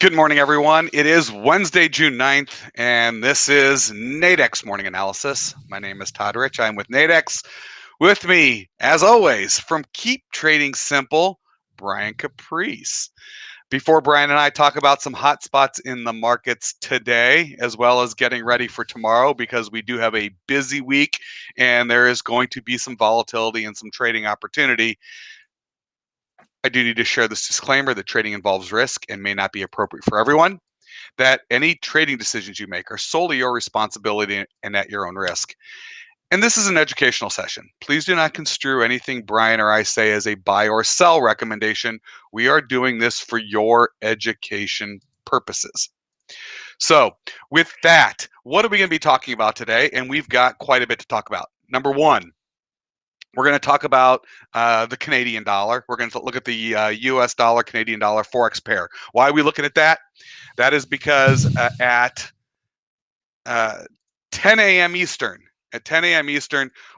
Good morning, everyone. It is Wednesday, June 9th, and this is Nadex Morning Analysis. My name is Todd Rich. I'm with Nadex. With me, as always, from Keep Trading Simple, Brian Caprice. Before Brian and I talk about some hot spots in the markets today, as well as getting ready for tomorrow, because we do have a busy week and there is going to be some volatility and some trading opportunity, I do need to share this disclaimer that trading involves risk and may not be appropriate for everyone, that any trading decisions you make are solely your responsibility and at your own risk. And this is an educational session. Please do not construe anything Brian or I say as a buy or sell recommendation. We are doing this for your education purposes. So with that, what are we going to be talking about today? And we've got quite a bit to talk about. Number one, we're going to talk about the Canadian dollar. We're going to look at the US dollar, Canadian dollar Forex pair. Why are we looking at that? That is because at 10 a.m. Eastern,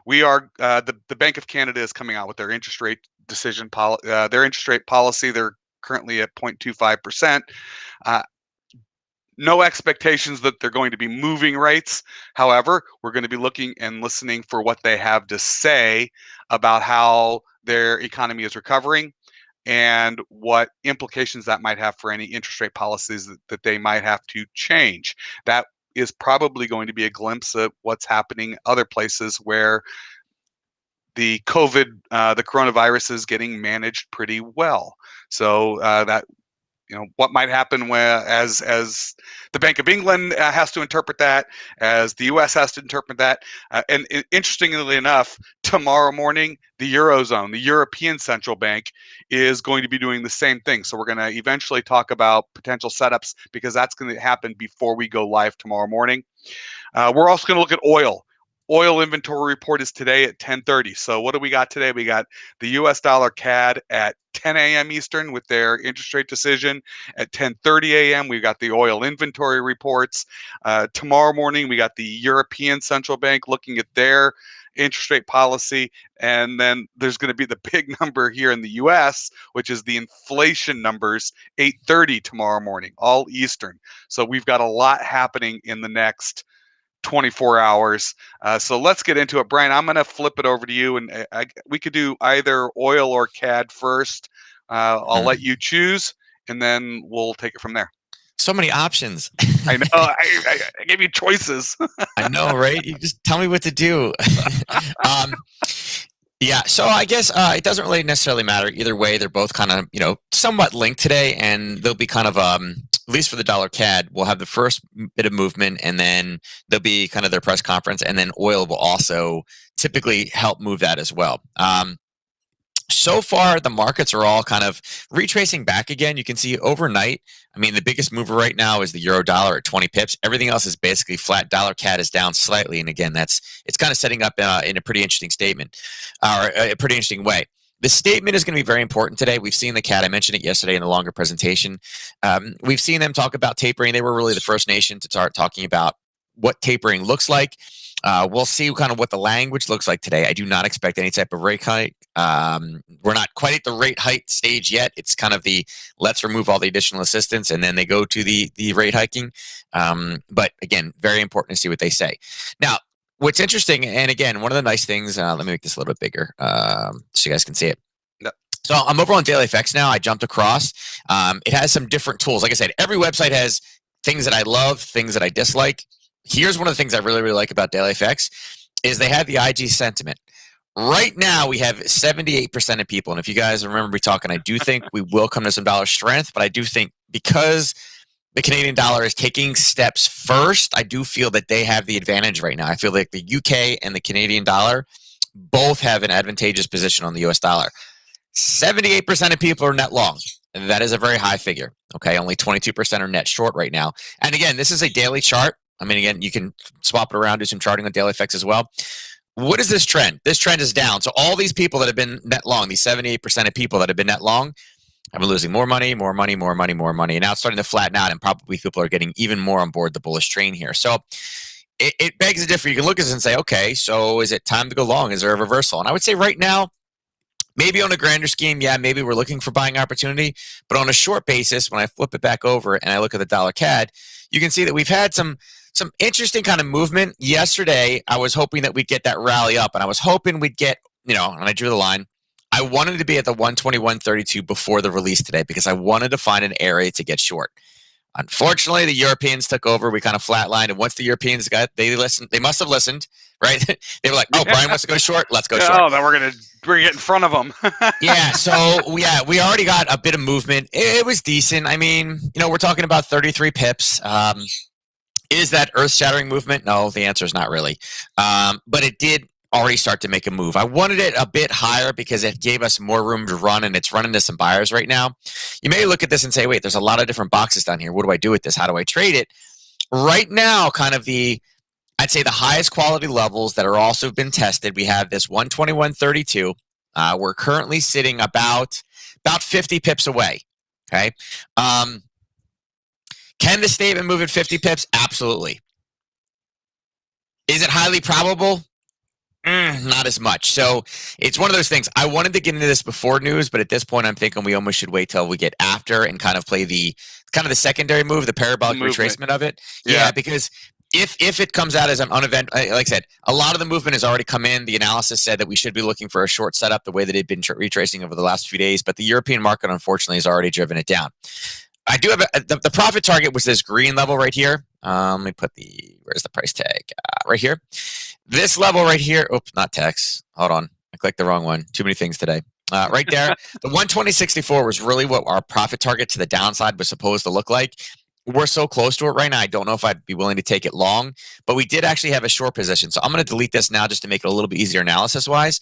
we are the Bank of Canada is coming out with their interest rate decision, their interest rate policy. They're currently at 0.25%. No expectations that they're going to be moving rates. However, we're going to be looking and listening for what they have to say about how their economy is recovering and what implications that might have for any interest rate policies that they might have to change. That is probably going to be a glimpse of what's happening other places where the coronavirus is getting managed pretty well. So that what might happen as the Bank of England has to interpret that, as the U.S. has to interpret that, and interestingly enough, tomorrow morning the Eurozone, the European Central Bank, is going to be doing the same thing. So we're going to eventually talk about potential setups because that's going to happen before we go live tomorrow morning. We're also going to look at oil. Oil inventory report is today at 10:30. So what do we got today? We got the US dollar CAD at 10 a.m. Eastern with their interest rate decision. At 10:30 a.m., we got the oil inventory reports. Tomorrow morning, we got the European Central Bank looking at their interest rate policy. And then there's going to be the big number here in the US, which is the inflation numbers, 8:30 tomorrow morning, all Eastern. So we've got a lot happening in the next 24 hours. So let's get into it. Brian, I'm going to flip it over to you, and we could do either oil or CAD first. I'll let you choose, and then we'll take it from there. So many options. I know. I gave you choices. I know, right? You just tell me what to do. Yeah, so I guess it doesn't really necessarily matter either way. They're both kind of, somewhat linked today, and they'll be kind of, at least for the dollar CAD, we'll have the first bit of movement, and then there'll be kind of their press conference, and then oil will also typically help move that as well. So far, the markets are all kind of retracing back again. You can see overnight, the biggest mover right now is the euro dollar at 20 pips. Everything else is basically flat. Dollar CAD is down slightly. And again, it's kind of setting up in a pretty interesting statement, or a pretty interesting way. The statement is going to be very important today. We've seen the CAD. I mentioned it yesterday in the longer presentation. We've seen them talk about tapering. They were really the first nation to start talking about what tapering looks like. We'll see kind of what the language looks like today. I do not expect any type of rate hike. We're not quite at the rate hike stage yet. It's kind of the let's remove all the additional assistance and then they go to the rate hiking. But again, very important to see what they say. Now, what's interesting, and again, one of the nice things, let me make this a little bit bigger so you guys can see it. So I'm over on DailyFX now. I jumped across. It has some different tools. Like I said, every website has things that I love, things that I dislike. Here's one of the things I really, really like about DailyFX is they have the IG sentiment. Right now, we have 78% of people. And if you guys remember me talking, I do think we will come to some dollar strength. But I do think because the Canadian dollar is taking steps first, I do feel that they have the advantage right now. I feel like the UK and the Canadian dollar both have an advantageous position on the US dollar. 78% of people are net long. And that is a very high figure. Okay, only 22% are net short right now. And again, this is a daily chart. Again, you can swap it around, do some charting on DailyFX as well. What is this trend? This trend is down. So all these people that have been net long, these 78% of people that have been net long, I've been losing more money, more money, more money, more money. And now it's starting to flatten out, and probably people are getting even more on board the bullish train here. So it begs a difference. You can look at this and say, okay, so is it time to go long? Is there a reversal? And I would say right now, maybe on a grander scheme, yeah, maybe we're looking for buying opportunity. But on a short basis, when I flip it back over and I look at the dollar CAD, you can see that we've had some interesting kind of movement. Yesterday, I was hoping that we'd get that rally up, and I was hoping we'd get, and I drew the line. I wanted to be at the 121.32 before the release today because I wanted to find an area to get short. Unfortunately, the Europeans took over. We kind of flatlined, and once the Europeans they listened. They must have listened, right? They were like, "Oh, Brian wants to go short. Let's go short." Oh, then we're gonna bring it in front of them. Yeah. So we already got a bit of movement. It was decent. I mean, we're talking about 33 pips. Is that earth-shattering movement? No, the answer is not really. But it did already start to make a move. I wanted it a bit higher because it gave us more room to run, and it's running to some buyers right now. You may look at this and say, wait, there's a lot of different boxes down here. What do I do with this? How do I trade it? Right now, kind of I'd say the highest quality levels that are also been tested, we have this 121.32. We're currently sitting about 50 pips away. Okay. Can the statement move at 50 pips? Absolutely. Is it highly probable? Not as much. So it's one of those things. I wanted to get into this before news, but at this point, I'm thinking we almost should wait till we get after and kind of play the secondary move, the parabolic retracement of it. Yeah, because if it comes out as an unevent, like I said, a lot of the movement has already come in. The analysis said that we should be looking for a short setup the way that it'd been retracing over the last few days, but the European market, unfortunately, has already driven it down. I do have the profit target was this green level right here. Let me put where's the price tag? Right here. This level right here. Oops, not text. Hold on. I clicked the wrong one. Too many things today. Right there. The 120.64 was really what our profit target to the downside was supposed to look like. We're so close to it right now. I don't know if I'd be willing to take it long, but we did actually have a short position. So I'm going to delete this now just to make it a little bit easier analysis wise.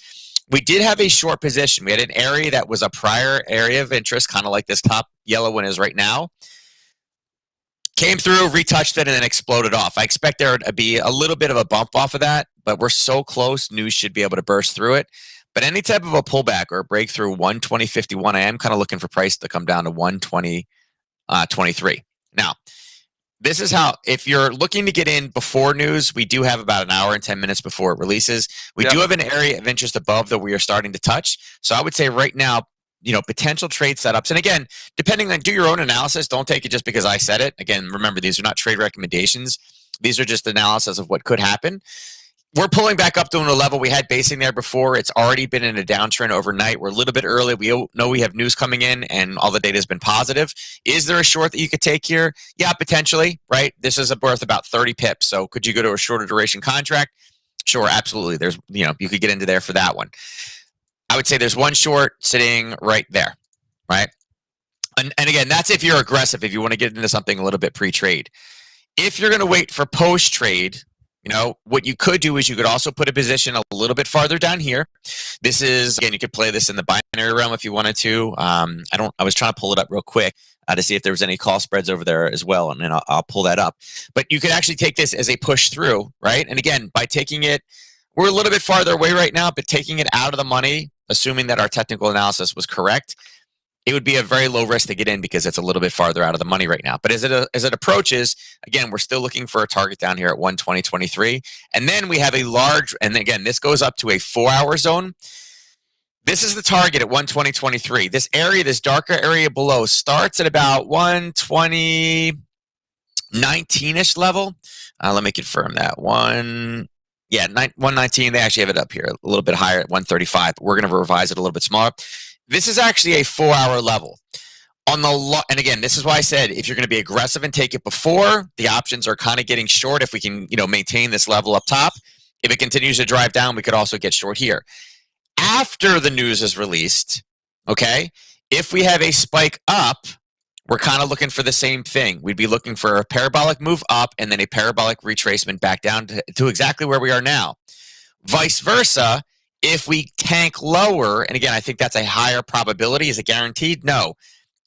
We did have a short position. We had an area that was a prior area of interest, kind of like this top yellow one is right now. Came through, retouched it, and then exploded off. I expect there to be a little bit of a bump off of that, but we're so close, news should be able to burst through it. But any type of a pullback or a breakthrough 120.51, I am kind of looking for price to come down to 120.23. Now, this is how, if you're looking to get in before news, we do have about an hour and 10 minutes before it releases. We do have an area of interest above that we are starting to touch. So I would say right now, potential trade setups. And again, depending on, do your own analysis. Don't take it just because I said it. Again, remember, these are not trade recommendations. These are just analysis of what could happen. We're pulling back up to a level we had basing there before. It's already been in a downtrend overnight. We're a little bit early. We know we have news coming in and all the data has been positive. Is there a short that you could take here? Yeah, potentially, right? This is worth about 30 pips. So could you go to a shorter duration contract? Sure, absolutely. There's, you could get into there for that one. I would say there's one short sitting right there, right? And again, that's if you're aggressive, if you want to get into something a little bit pre-trade. If you're going to wait for post-trade, what you could do is you could also put a position a little bit farther down here. This is, again, you could play this in the binary realm if you wanted to. I was trying to pull it up real quick to see if there was any call spreads over there as well, and then I'll pull that up. But you could actually take this as a push through, right? And again, by taking it, we're a little bit farther away right now, but taking it out of the money, assuming that our technical analysis was correct, it would be a very low risk to get in because it's a little bit farther out of the money right now. But as it approaches, again, we're still looking for a target down here at 120.23. And then we have a large, and again, this goes up to a 4-hour zone. This is the target at 120.23. This area, this darker area below, starts at about 120.19-ish level. Let me confirm that. 119. They actually have it up here a little bit higher at 135. But we're going to revise it a little bit smaller. This is actually a 4-hour level. And again, this is why I said if you're going to be aggressive and take it before, the options are kind of getting short if we can, maintain this level up top. If it continues to drive down, we could also get short here. After the news is released, okay, if we have a spike up, we're kind of looking for the same thing. We'd be looking for a parabolic move up and then a parabolic retracement back down to exactly where we are now. Vice versa, if we tank lower, and again, I think that's a higher probability. Is it guaranteed? No.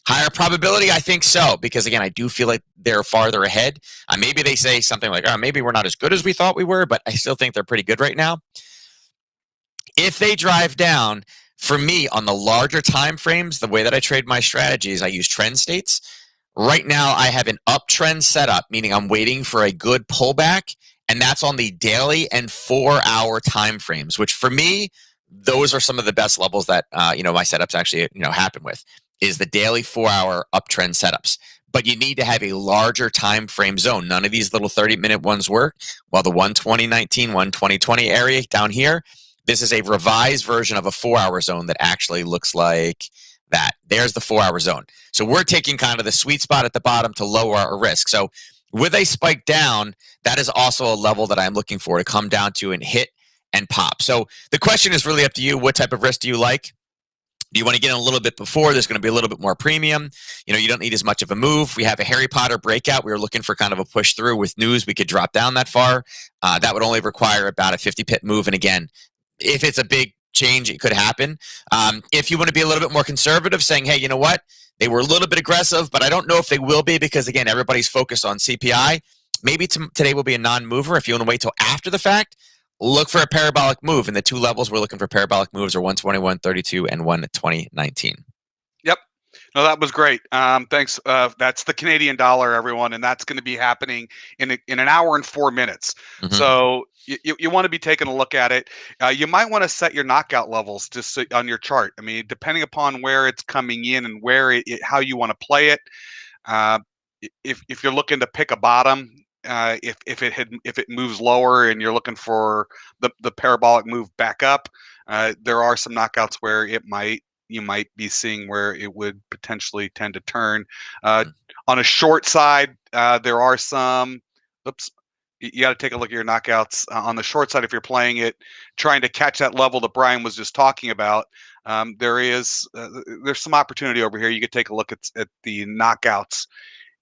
Higher probability? I think so, because again, I do feel like they're farther ahead. Maybe they say something like, maybe we're not as good as we thought we were, but I still think they're pretty good right now. If they drive down, For me, on the larger time frames, the way that I trade my strategies, I use trend states. Right now, I have an uptrend setup, meaning I'm waiting for a good pullback, and that's on the daily and 4-hour time frames. Which for me, those are some of the best levels that my setups actually happen with. Is the daily 4-hour uptrend setups. But you need to have a larger time frame zone. None of these little 30-minute ones work. While the 12019, 12020 area down here, this is a revised version of a 4-hour zone that actually looks like that. There's the 4-hour zone. So we're taking kind of the sweet spot at the bottom to lower our risk. So with a spike down, that is also a level that I'm looking for to come down to and hit and pop. So the question is really up to you. What type of risk do you like? Do you want to get in a little bit before? There's going to be a little bit more premium. You don't need as much of a move. We have a Harry Potter breakout. We were looking for kind of a push through with news. We could drop down that far. That would only require about a 50 pip move. And again, if it's a big change, it could happen. If you want to be a little bit more conservative, saying, hey, you know what? They were a little bit aggressive, but I don't know if they will be because, again, everybody's focused on CPI. Maybe today will be a non-mover. If you want to wait till after the fact, look for a parabolic move. And the two levels we're looking for parabolic moves are 121.32 and 120.19. Yep. No, that was great. Thanks. That's the Canadian dollar, everyone, and that's going to be happening in an hour and 4 minutes. Mm-hmm. So you want to be taking a look at it. You might want to set your knockout levels just on your chart. I mean, depending upon where it's coming in and where how you want to play it. If you're looking to pick a bottom, if it moves lower and you're looking for the parabolic move back up, there are some knockouts where you might be seeing where it would potentially tend to turn. On a short side, there are some. Oops. You got to take a look at your knockouts on the short side if you're playing it, trying to catch that level that Brian was just talking about. There's some opportunity over here. You could take a look at the knockouts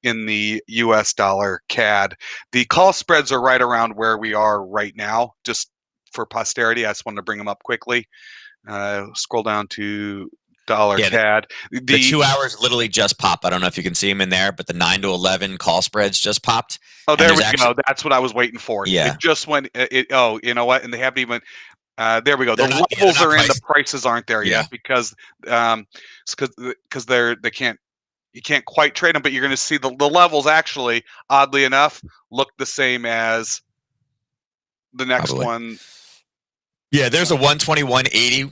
in the US dollar CAD. The call spreads are right around where we are right now, just for posterity. I just wanted to bring them up quickly. Scroll down to dollar CAD. The 2 hours literally just popped. I don't know if you can see them in there, but the 9 to 11 call spreads just popped. Oh, there we go. That's what I was waiting for. Yeah. It just went. Oh, you know what? And they haven't even. There we go. The levels are in. The prices aren't there yet because they can't. You can't quite trade them, but you're going to see the levels actually, oddly enough, look the same as the next one. Yeah, there's a 121.80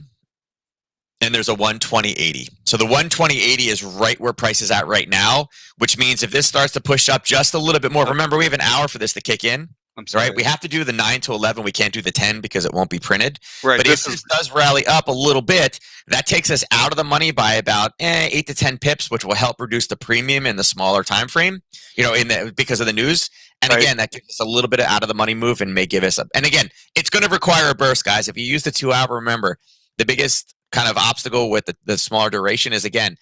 and there's a 120.80. So the 120.80 is right where price is at right now, which means if this starts to push up just a little bit more, remember we have an hour for this to kick in. I'm sorry. Right? We have to do the 9 to 11. We can't do the 10 because it won't be printed. Right. But if this does rally up a little bit, that takes us out of the money by about 8 to 10 pips, which will help reduce the premium in the smaller time frame, because of the news. And again, that gives us a little bit of out of the money move and may give us and again, it's going to require a burst, guys. If you use the 2 hour, remember, the biggest kind of obstacle with the smaller duration is, again,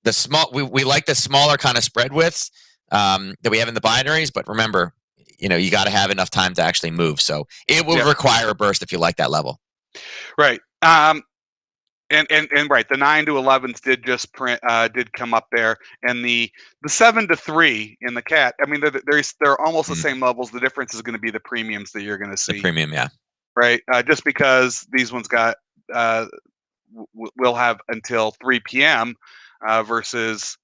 we like the smaller kind of spread widths that we have in the binaries, but remember, you got to have enough time to actually move. So it will require a burst if you like that level. Right. And right, the 9 to 11s did just did come up there, and the 7 to 3 in the CAT. I mean, they're almost the same levels. The difference is going to be the premiums that you're going to see. The premium, yeah. Right. Just because these ones got will have until 3 p.m. Versus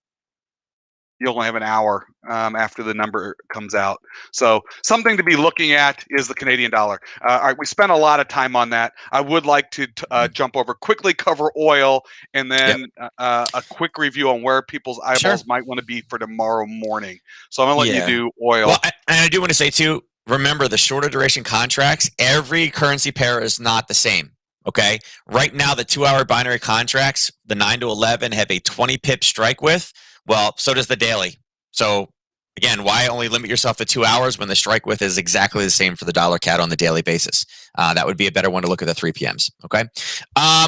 you'll only have an hour after the number comes out. So something to be looking at is the Canadian dollar. All right, we spent a lot of time on that. I would like to jump over, quickly cover oil, and then a quick review on where people's eyeballs might want to be for tomorrow morning. So I'm going to let you do oil. Well, and I do want to say, too, remember the shorter duration contracts, every currency pair is not the same. Okay. Right now, the 2 hour binary contracts, the 9 to 11, have a 20 pip strike width. Well, so does the daily. So again, why only limit yourself to 2 hours when the strike width is exactly the same for the dollar CAD on the daily basis? That would be a better one to look at the 3 PMs. Okay.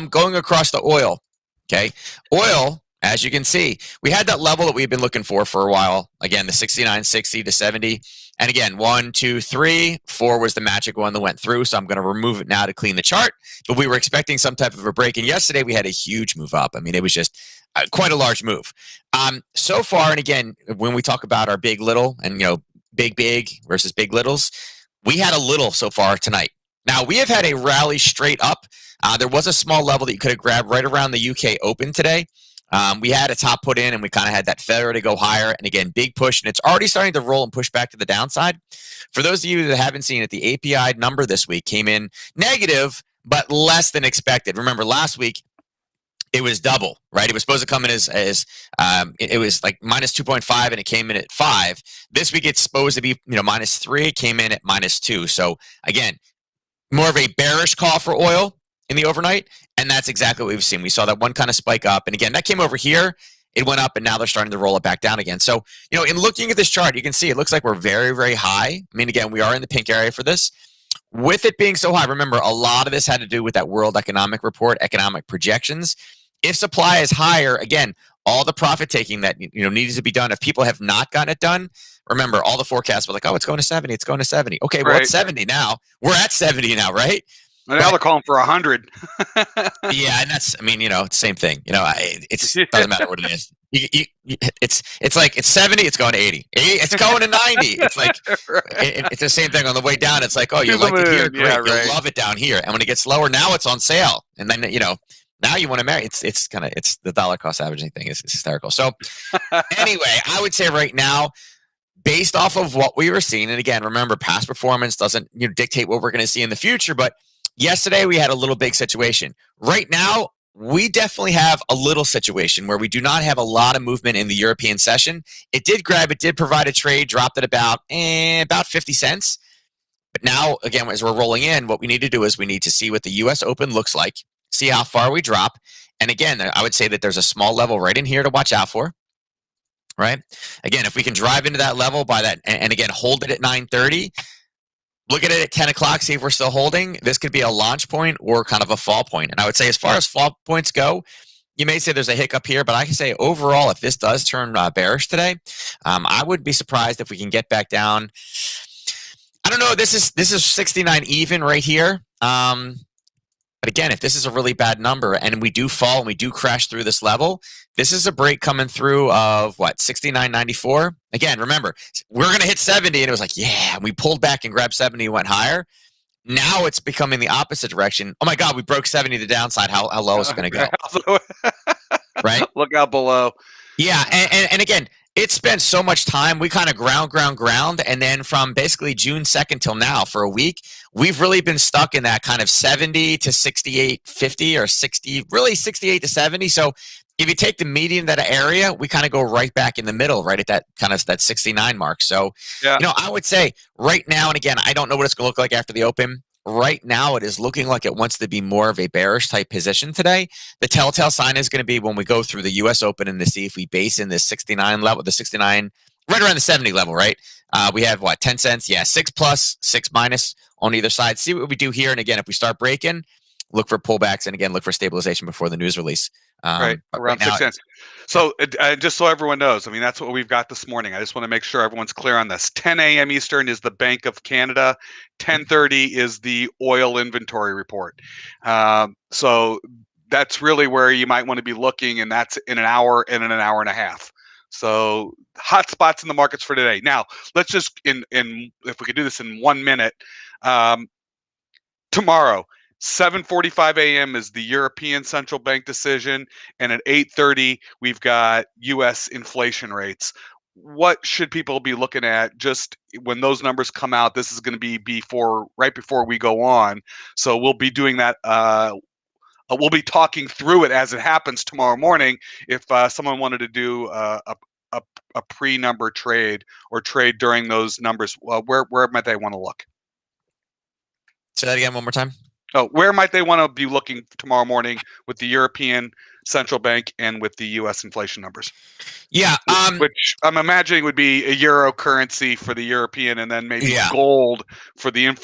Going across the oil. Okay. Oil, as you can see, we had that level that we've been looking for a while. Again, the 69.60 to 70. And again, 1, 2, 3, 4 was the magic one that went through. So I'm going to remove it now to clean the chart. But we were expecting some type of a break. And yesterday we had a huge move up. I mean, it was just quite a large move. So far, and again, when we talk about our big little and big versus big littles, we had a little so far tonight. Now, we have had a rally straight up. There was a small level that you could have grabbed right around the UK Open today. We had a top put in, and we kind of had that failure to go higher. And again, big push, and it's already starting to roll and push back to the downside. For those of you that haven't seen it, the API number this week came in negative, but less than expected. Remember, last week it was double, right? It was supposed to come in as it was like minus 2.5, and it came in at 5. This week it's supposed to be minus 3. It came in at minus 2. So again, more of a bearish call for oil in the overnight, and that's exactly what we've seen. We saw that one kind of spike up, and again, that came over here. It went up, and now they're starting to roll it back down again. So, in looking at this chart, you can see it looks like we're very, very high. I mean, again, we are in the pink area for this. With it being so high, remember, a lot of this had to do with that World Economic Report, economic projections. If supply is higher, again, all the profit taking that needs to be done. If people have not gotten it done, remember, all the forecasts were like, oh, it's going to 70, it's going to 70. Okay, well, it's 70 now. We're at 70 now, right? And now they're calling for 100. Yeah, and that's, it's the same thing. It doesn't matter what it is. It's like it's 70, it's going to 80. It's going to 90. It's like it's the same thing on the way down. It's like, oh, you like it here, great. You love it down here, and when it gets lower, now it's on sale, and then now you want to marry. It's the dollar cost averaging thing. It's hysterical. So anyway, I would say right now, based off of what we were seeing, and again, remember, past performance doesn't dictate what we're going to see in the future, but yesterday we had a little big situation. Right now, we definitely have a little situation where we do not have a lot of movement in the European session. It did provide a trade, dropped at about 50 cents. But now, again, as we're rolling in, what we need to do is we need to see what the U.S. Open looks like, see how far we drop. And again, I would say that there's a small level right in here to watch out for. Right? Again, if we can drive into that level by that, and again, hold it at 9:30, look at it at 10 o'clock, see if we're still holding. This could be a launch point or kind of a fall point. And I would say as far as fall points go, you may say there's a hiccup here, but I can say overall, if this does turn bearish today, I wouldn't be surprised if we can get back down. I don't know. This is 69 even right here. But again, if this is a really bad number and we do fall and we do crash through this level, this is a break coming through of what, 69.94? Again, remember, we're going to hit 70, and it was like, yeah, we pulled back and grabbed 70 and went higher. Now it's becoming the opposite direction. Oh my God, we broke 70 to the downside. How low is it going to go? Right? Look out below. Yeah, and again, it spent so much time. We kind of ground, and then from basically June 2nd till now for a week, we've really been stuck in that kind of 70 to 68.50 or 60, really 68 to 70. So if you take the median of that area, we kind of go right back in the middle, right at that kind of that 69 mark. So, yeah. I would say right now, and again, I don't know what it's going to look like after the Open. Right now, it is looking like it wants to be more of a bearish type position today. The telltale sign is going to be when we go through the U.S. Open and to see if we base in this 69 level, the 69, right around the 70 level, right? We have what, 10 cents? Yeah, 6 plus, 6 minus on either side. See what we do here. And again, if we start breaking, look for pullbacks, and again, look for stabilization before the news release. Right, around 6 cents. So just so everyone knows, I mean, that's what we've got this morning. I just want to make sure everyone's clear on this. 10 a.m. Eastern is the Bank of Canada. 10:30 is the oil inventory report. So that's really where you might want to be looking, and that's in an hour and in an hour and a half. So hot spots in the markets for today. Now, let's just, if we could do this in 1 minute, tomorrow, 7:45 a.m. is the European Central Bank decision, and at 8:30 we've got U.S. inflation rates. What should people be looking at just when those numbers come out? This is going to be right before we go on, so we'll be doing that. We'll be talking through it as it happens tomorrow morning. If someone wanted to do a pre-number trade or trade during those numbers, where might they want to look? Say that again one more time. Oh, where might they want to be looking tomorrow morning with the European Central Bank and with the U.S. inflation numbers? Yeah, which I'm imagining would be a euro currency for the European, and then maybe gold for the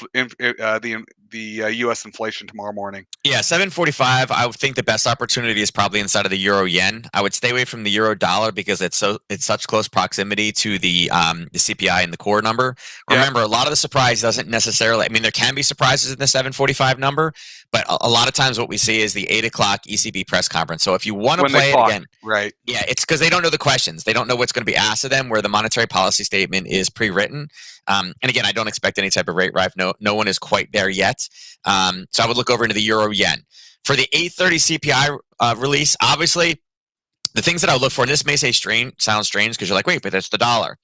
U.S. inflation tomorrow morning. Yeah, 7:45. I would think the best opportunity is probably inside of the euro yen. I would stay away from the euro dollar because it's such close proximity to the CPI and the core number. Remember, a lot of the surprise doesn't necessarily. I mean, there can be surprises in the 7:45 number, but a lot of times what we see is the 8 o'clock ECB press conference. So if you want to play it again, right? Yeah, it's because they don't know the questions. They don't know what's going to be asked of them. Where the monetary policy statement is pre-written. And again, I don't expect any type of rate rise. No one is quite there yet. yet. So I would look over into the euro yen. For the 8:30 CPI release, obviously, the things that I would look for, and this may sound strange because you're like, wait, but that's the dollar.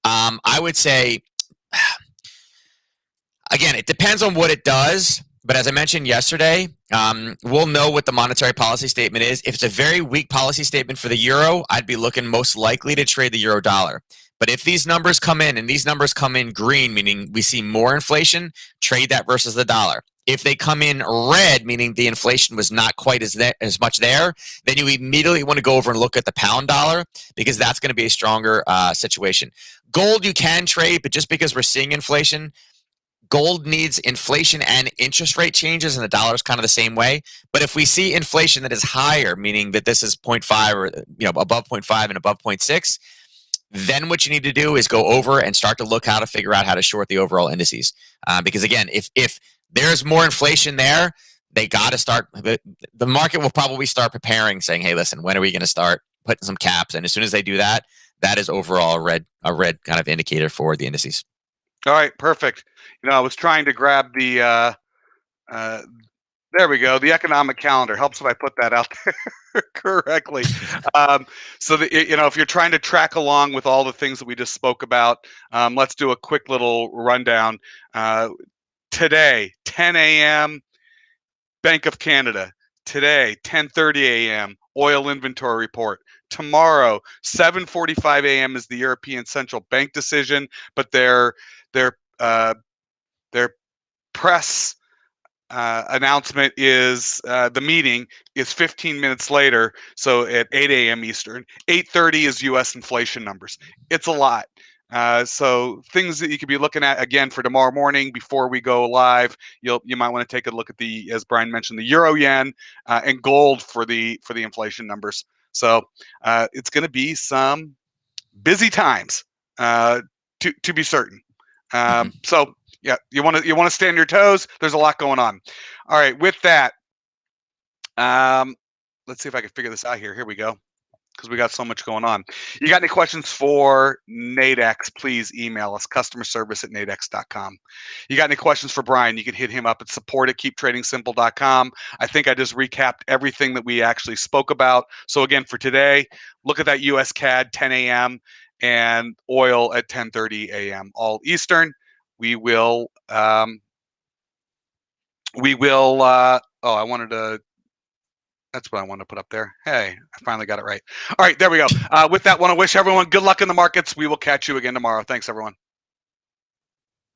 I would say, again, it depends on what it does. But as I mentioned yesterday, we'll know what the monetary policy statement is. If it's a very weak policy statement for the euro, I'd be looking most likely to trade the euro dollar. But if these numbers come in and these numbers come in green, meaning we see more inflation, trade that versus the dollar. If they come in red, meaning the inflation was not quite as much there, then you immediately want to go over and look at the pound dollar because that's going to be a stronger situation. Gold you can trade, but just because we're seeing inflation, gold needs inflation and interest rate changes, and the dollar is kind of the same way. But if we see inflation that is higher, meaning that this is 0.5 or above 0.5 and above 0.6, then what you need to do is go over and start to look how to figure out how to short the overall indices. Because again, if there's more inflation there, they got to start. The market will probably start preparing, saying, "Hey, listen, when are we going to start putting some caps?" And as soon as they do that, that is overall a red kind of indicator for the indices. All right, perfect. I was trying to grab the there we go. The economic calendar helps if I put that out there correctly. So that if you're trying to track along with all the things that we just spoke about, let's do a quick little rundown. Today, 10 a.m. Bank of Canada. Today, 10:30 a.m. Oil inventory report. Tomorrow, 7:45 a.m. is the European Central Bank decision, but their press announcement is the meeting is 15 minutes later, so at 8 a.m. Eastern. 8:30 is U.S. inflation numbers. It's a lot. So things that you could be looking at again for tomorrow morning before we go live. You might want to take a look at as Brian mentioned, the euro yen and gold for the inflation numbers. So it's going to be some busy times to be certain. So yeah, you want to stay on your toes. There's a lot going on. All right, with that, let's see if I can figure this out here. Here we go, because we got so much going on. You got any questions for Nadex, please email us, customerservice@nadex.com. You got any questions for Brian, you can hit him up at support@keeptradingsimple.com. I think I just recapped everything that we actually spoke about. So again, for today, look at that US CAD 10 a.m. and oil at 10:30 a.m. all Eastern. We will oh, I wanted to, that's what I wanted to put up there. Hey, I finally got it right. All right, there we go. With that, want to wish everyone good luck in the markets. We will catch you again tomorrow. Thanks, everyone.